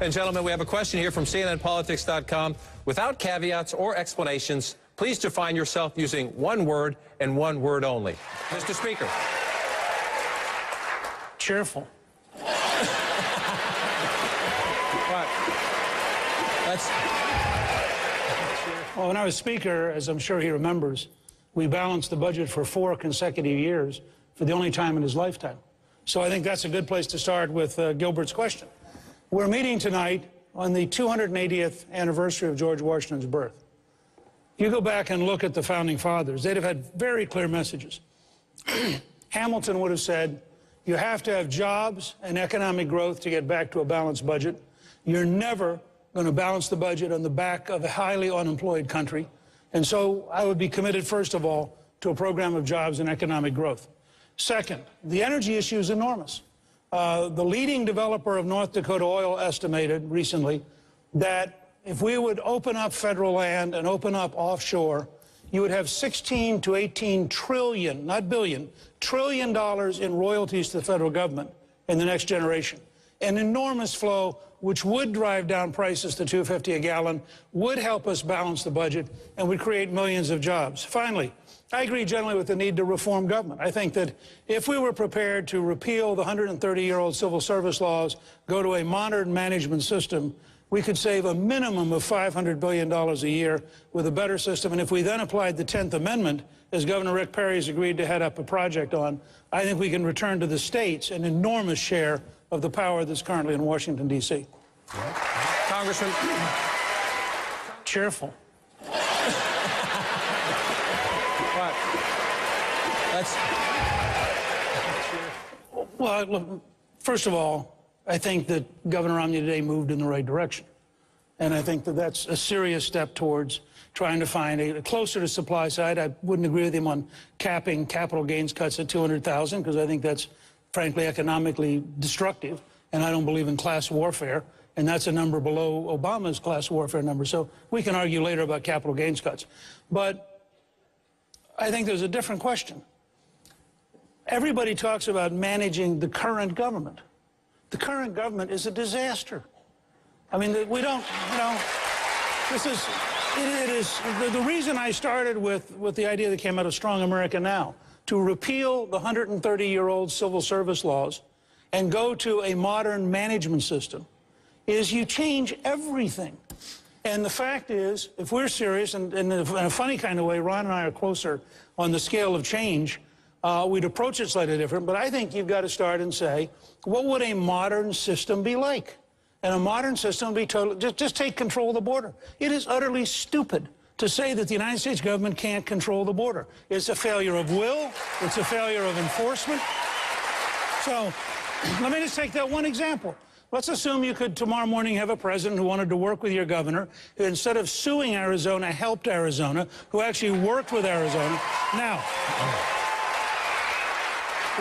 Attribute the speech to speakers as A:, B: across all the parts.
A: And gentlemen, we have a question here from CNNPolitics.com. Without caveats or explanations, please define yourself using one word and one word only. Mr. Speaker.
B: Cheerful. Well, when I was Speaker, as I'm sure he remembers, we balanced the budget for 4 consecutive years for the only time in his lifetime. So I think that's a good place to start with Gilbert's question. We're meeting tonight on the 280th anniversary of George Washington's birth. You go back and look at the Founding Fathers, they'd have had very clear messages. Hamilton would have said, you have to have jobs and economic growth to get back to a balanced budget. You're never going to balance the budget on the back of a highly unemployed country. And so I would be committed, first of all, to a program of jobs and economic growth. Second, the energy issue is enormous. The leading developer of North Dakota Oil estimated recently that if we would open up federal land and open up offshore, you would have 16 to 18 trillion, not billion, trillion dollars in royalties to the federal government in the next generation. An enormous flow which would drive down prices to $2.50 a gallon, would help us balance the budget, and would create millions of jobs. Finally, I agree generally with the need to reform government. I think that if we were prepared to repeal the 130-year-old civil service laws, go to a modern management system, we could save a minimum of $500 billion a year with a better system. And if we then applied the 10th Amendment, as Governor Rick Perry has agreed to head up a project on, I think we can return to the states an enormous share of the power that's currently in Washington, D.C.
A: Congressman.
B: Cheerful. Well, look, first of all, I think that Governor Romney today moved in the right direction. And I think that that's a serious step towards trying to find a closer to supply side. I wouldn't agree with him on capping capital gains cuts at $200,000 because I think that's, frankly, economically destructive. And I don't believe in class warfare. And that's a number below Obama's class warfare number. So we can argue later about capital gains cuts. But I think there's a different question. Everybody talks about managing the current government. The current government is a disaster. I mean, we don't, you know, this is, it is, the reason I started with the idea that came out of Strong America Now, to repeal the 130-year-old civil service laws and go to a modern management system, is you change everything. And the fact is, if we're serious, and in a funny kind of way, Ron and I are closer on the scale of change, we'd approach it slightly different, but I think you've got to start and say, what would a modern system be like? And a modern system would be totally, just take control of the border. It is utterly stupid to say that the United States government can't control the border. It's a failure of will, it's a failure of enforcement. So, let me just take that one example. Let's assume you could tomorrow morning have a president who wanted to work with your governor, who instead of suing Arizona, helped Arizona, who actually worked with Arizona. Now,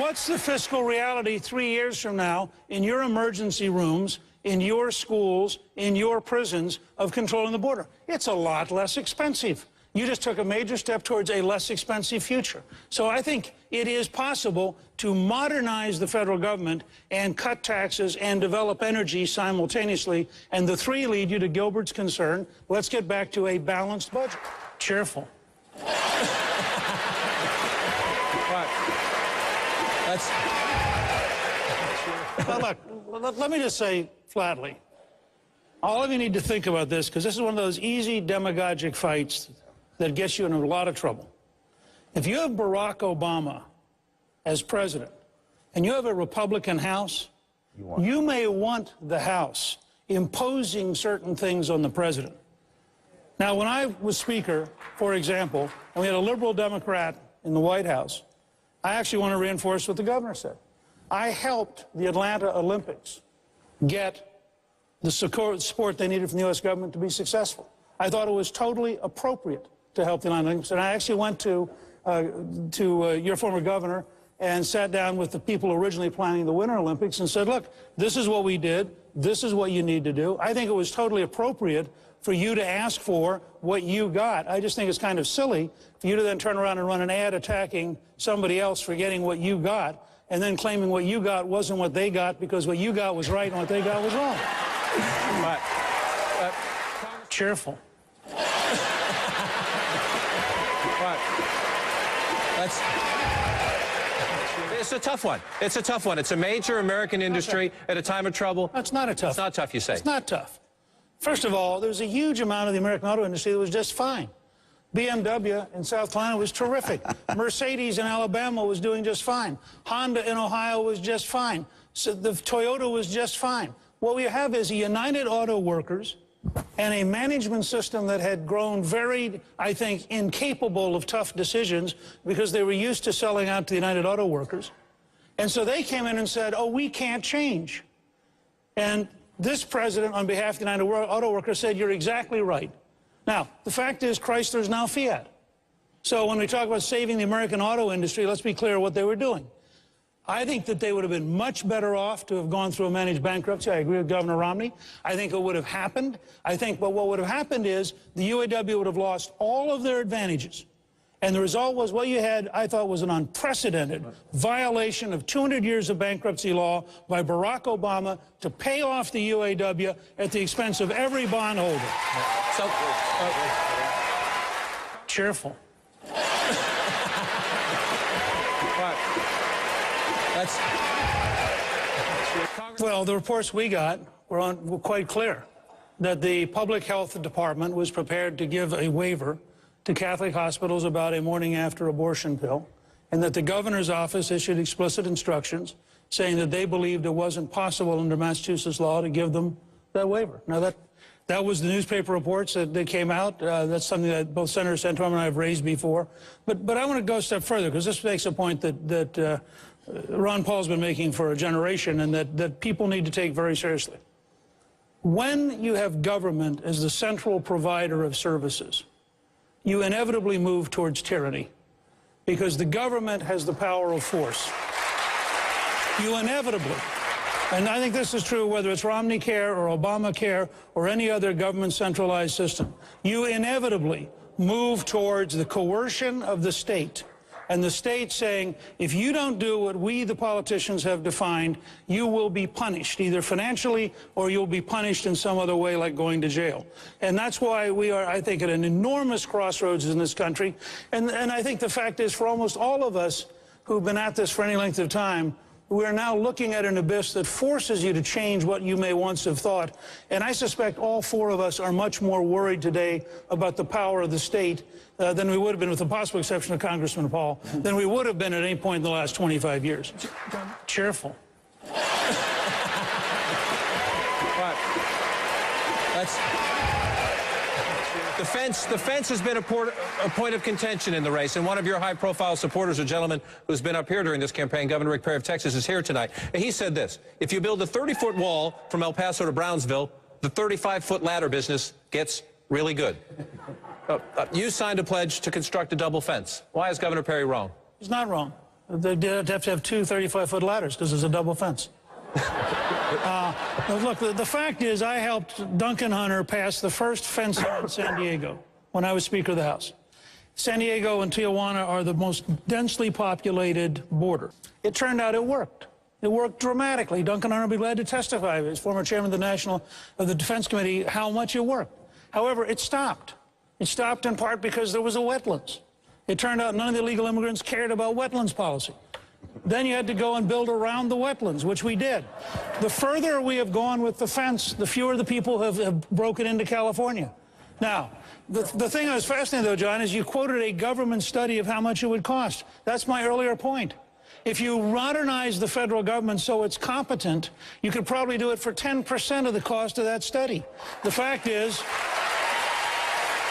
B: what's the fiscal reality 3 years from now in your emergency rooms, in your schools, in your prisons of controlling the border? It's a lot less expensive. You just took a major step towards a less expensive future. So I think it is possible to modernize the federal government and cut taxes and develop energy simultaneously. And the three lead you to Gilbert's concern. Let's get back to a balanced budget. Cheerful. Well, look, let me just say flatly, all of you need to think about this, because this is one of those easy demagogic fights that gets you in a lot of trouble. If you have Barack Obama as president, and you have a Republican House, you may want the House imposing certain things on the president. Now, when I was Speaker, for example, and we had a liberal Democrat in the White House, I actually want to reinforce what the governor said. I helped the Atlanta Olympics get the support they needed from the U.S. government to be successful. I thought it was totally appropriate to help the Atlanta Olympics. And I actually went to your former governor and sat down with the people originally planning the Winter Olympics and said, look, this is what we did. This is what you need to do. I think it was totally appropriate for you to ask for what you got. I just think it's kind of silly for you to then turn around and run an ad attacking somebody else for getting what you got and then claiming what you got wasn't what they got because what you got was right and what they got was wrong. Cheerful.
A: Right. It's a tough one. It's a tough one. It's a major American industry at a time of trouble.
B: That's not a tough.
A: It's not tough, you say.
B: It's not tough. First of all, there's a huge amount of the American auto industry that was just fine. BMW in South Carolina was terrific. Mercedes in Alabama was doing just fine. Honda in Ohio was just fine. So the Toyota was just fine. What we have is a United Auto Workers and a management system that had grown very, I think, incapable of tough decisions because they were used to selling out to the United Auto Workers. And so they came in and said, oh, we can't change. And this president, on behalf of the United Auto Workers, said, you're exactly right. Now, the fact is Chrysler's now Fiat. So when we talk about saving the American auto industry, let's be clear what they were doing. I think that they would have been much better off to have gone through a managed bankruptcy. I agree with Governor Romney. I think it would have happened. But what would have happened is the UAW would have lost all of their advantages. And the result was what you had, I thought, was an unprecedented violation of 200 years of bankruptcy law by Barack Obama to pay off the UAW at the expense of every bondholder. So, cheerful. Well, the reports we got were quite clear that the Public Health Department was prepared to give a waiver to Catholic hospitals about a morning after abortion pill, and that the governor's office issued explicit instructions saying that they believed it wasn't possible under Massachusetts law to give them that waiver. Now, that was the newspaper reports that came out. That's something that both Senator Santorum and I have raised before. But I want to go a step further, because this makes a point that Ron Paul's been making for a generation, and that people need to take very seriously. When you have government as the central provider of services, you inevitably move towards tyranny, because the government has the power of force. You inevitably, and I think this is true whether it's Romney Care or Obamacare or any other government centralized system, you inevitably move towards the coercion of the state. And the state saying, if you don't do what we, the politicians, have defined, you will be punished, either financially or you'll be punished in some other way, like going to jail. And that's why we are, I think, at an enormous crossroads in this country. And I think the fact is, for almost all of us who've been at this for any length of time, we are now looking at an abyss that forces you to change what you may once have thought. And I suspect all four of us are much more worried today about the power of the state than we would have been, with the possible exception of Congressman Paul, than we would have been at any point in the last 25 years. Cheerful.
A: The fence has been a point of contention in the race, and one of your high-profile supporters, a gentleman who's been up here during this campaign, Governor Rick Perry of Texas, is here tonight. And he said this: if you build a 30-foot wall from El Paso to Brownsville, the 35-foot ladder business gets really good. You signed a pledge to construct a double fence. Why is Governor Perry wrong?
B: He's not wrong. They did have to have two 35-foot ladders because there's a double fence. Look, the fact is, I helped Duncan Hunter pass the first fence in San Diego when I was Speaker of the House. San Diego and Tijuana are the most densely populated border. It turned out it worked. It worked dramatically. Duncan Hunter will be glad to testify, as former chairman of the Defense Committee, how much it worked. However, it stopped. It stopped in part because there was a wetlands. It turned out none of the illegal immigrants cared about wetlands policy. Then you had to go and build around the wetlands, which we did. The further we have gone with the fence, the fewer the people have broken into California. Now, the thing that was fascinating, though, John, is you quoted a government study of how much it would cost. That's my earlier point. If you modernize the federal government so it's competent, you could probably do it for 10% of the cost of that study. The fact is,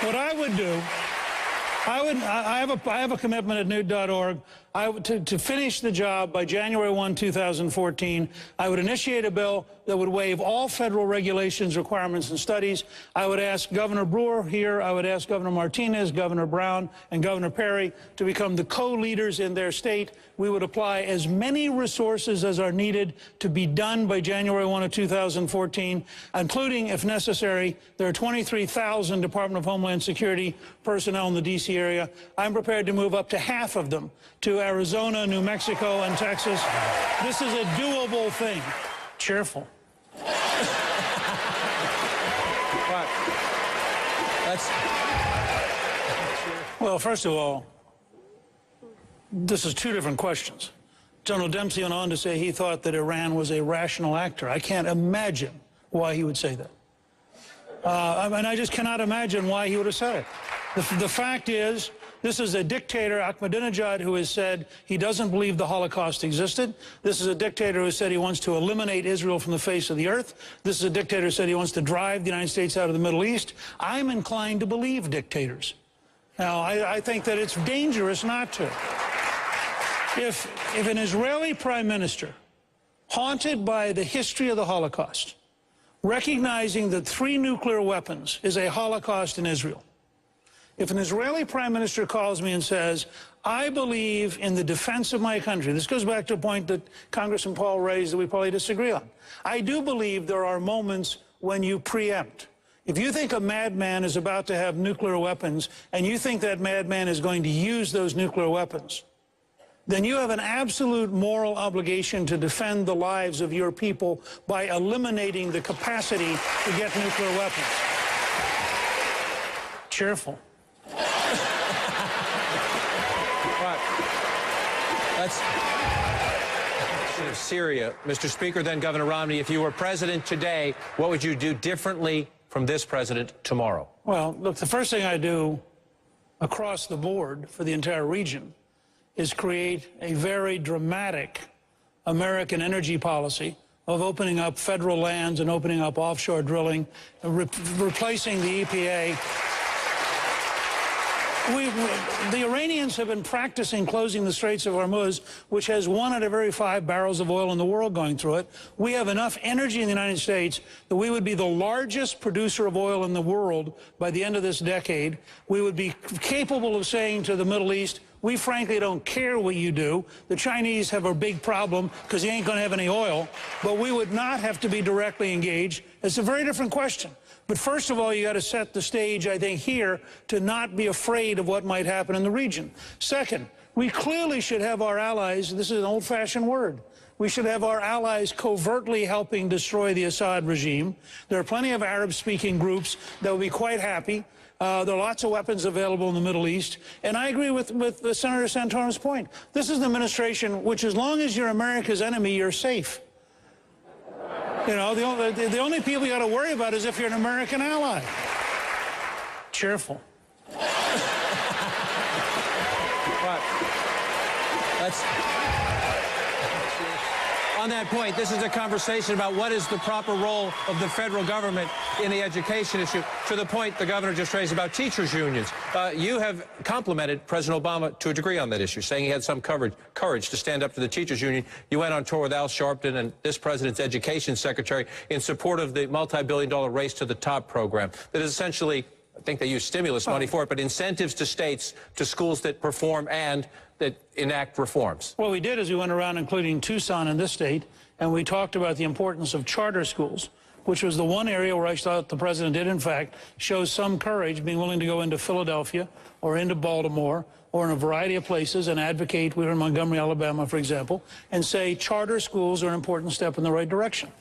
B: what I would do, I have a commitment at Newt.org to finish the job by January 1, 2014. I would initiate a bill that would waive all federal regulations, requirements, and studies. I would ask Governor Brewer here, I would ask Governor Martinez, Governor Brown, and Governor Perry to become the co-leaders in their state. We would apply as many resources as are needed to be done by January 1 of 2014, including, if necessary, there are 23,000 Department of Homeland Security personnel in the D.C. area. I'm prepared to move up to half of them to Arizona, New Mexico, and Texas. This is a doable thing. Cheerful.
A: Right.
B: Well, first of all, this is two different questions. General Dempsey went on to say he thought that Iran was a rational actor. I can't imagine why he would say that. I just cannot imagine why he would have said it. The fact is, this is a dictator, Ahmadinejad, who has said he doesn't believe the Holocaust existed. This is a dictator who said he wants to eliminate Israel from the face of the earth. This is a dictator who said he wants to drive the United States out of the Middle East. I'm inclined to believe dictators. Now, I think that it's dangerous not to. If an Israeli prime minister, haunted by the history of the Holocaust, recognizing that 3 nuclear weapons is a Holocaust in Israel, if an Israeli prime minister calls me and says, I believe in the defense of my country, this goes back to a point that Congressman Paul raised that we probably disagree on. I do believe there are moments when you preempt. If you think a madman is about to have nuclear weapons and you think that madman is going to use those nuclear weapons, then you have an absolute moral obligation to defend the lives of your people by eliminating the capacity to get nuclear weapons. Cheerful.
A: Syria. Mr. Speaker, then Governor Romney, if you were president today, what would you do differently from this president tomorrow?
B: Well, look, the first thing I do across the board for the entire region is create a very dramatic American energy policy of opening up federal lands and opening up offshore drilling, replacing the EPA. The Iranians have been practicing closing the Straits of Hormuz, which has 1 out of every 5 barrels of oil in the world going through it. We have enough energy in the United States that we would be the largest producer of oil in the world by the end of this decade. We would be capable of saying to the Middle East, we frankly don't care what you do. The Chinese have a big problem because you ain't going to have any oil. But we would not have to be directly engaged. It's a very different question. But first of all, you got to set the stage, I think, here to not be afraid of what might happen in the region. Second, we clearly should have our allies, this is an old-fashioned word, we should have our allies covertly helping destroy the Assad regime. There are plenty of Arab-speaking groups that will be quite happy. There are lots of weapons available in the Middle East. And I agree with Senator Santorum's point. This is an administration which, as long as you're America's enemy, you're safe. You know, the only people you got to worry about is if you're an American ally. Cheerful.
A: On that point, this is a conversation about what is the proper role of the federal government in the education issue. To the point the governor just raised about teachers' unions, you have complimented President Obama to a degree on that issue, saying he had some courage to stand up to the teachers' union. You went on tour with Al Sharpton and this president's education secretary in support of the multi-billion-dollar Race to the Top program that is essentially, I think they use stimulus money for it, but incentives to states, to schools that perform and that enact reforms.
B: What we did is we went around, including Tucson in this state, and we talked about the importance of charter schools, which was the one area where I thought the president did, in fact, show some courage, being willing to go into Philadelphia or into Baltimore or in a variety of places and advocate. We were in Montgomery, Alabama, for example, and say charter schools are an important step in the right direction.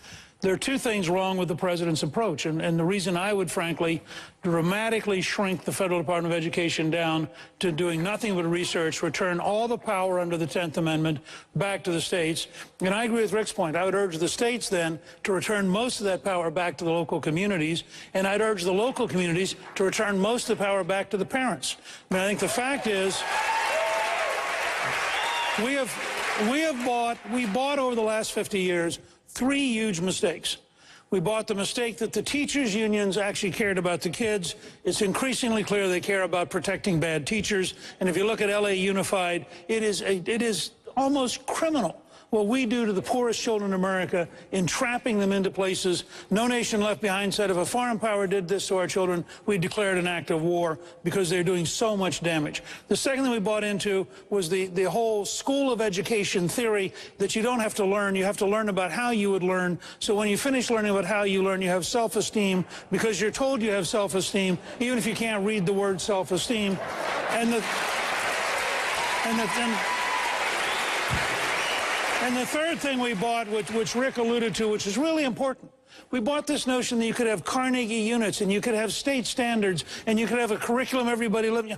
B: There are two things wrong with the president's approach, and the reason I would, frankly, dramatically shrink the Federal Department of Education down to doing nothing but research, return all the power under the 10th Amendment back to the states. And I agree with Rick's point. I would urge the states then to return most of that power back to the local communities, and I'd urge the local communities to return most of the power back to the parents. I mean, I think the fact is we bought over the last 50 years 3 huge mistakes. We bought the mistake that the teachers' unions actually cared about the kids. It's increasingly clear they care about protecting bad teachers. And if you look at LA Unified, it is almost criminal what we do to the poorest children in America, entrapping them into places. No Nation Left Behind said if a foreign power did this to our children, we declared an act of war because they're doing so much damage. The second thing we bought into was the whole school of education theory that you don't have to learn. You have to learn about how you would learn. So when you finish learning about how you learn, you have self-esteem because you're told you have self-esteem, even if you can't read the word self-esteem. And the third thing we bought, which Rick alluded to, which is really important, we bought this notion that you could have Carnegie units and you could have state standards and you could have a curriculum everybody living.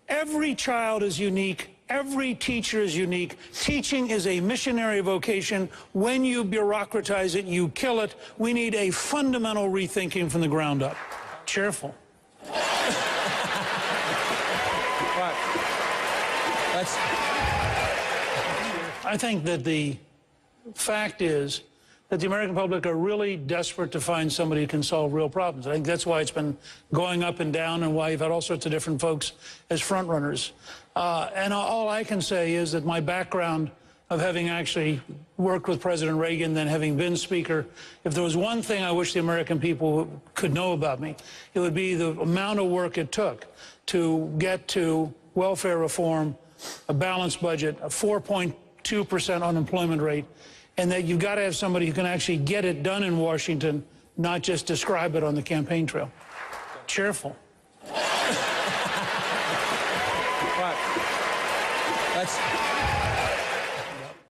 B: Every child is unique. Every teacher is unique. Teaching is a missionary vocation. When you bureaucratize it, you kill it. We need a fundamental rethinking from the ground up. Cheerful. I think that the fact is that the American public are really desperate to find somebody who can solve real problems. I think that's why it's been going up and down and why you've had all sorts of different folks as front runners. And all I can say is that my background of having actually worked with President Reagan, then having been Speaker, if there was one thing I wish the American people could know about me, it would be the amount of work it took to get to welfare reform, a balanced budget, a 4.2% unemployment rate, and that you've got to have somebody who can actually get it done in Washington, not just describe it on the campaign trail. Cheerful.
A: Right. That's...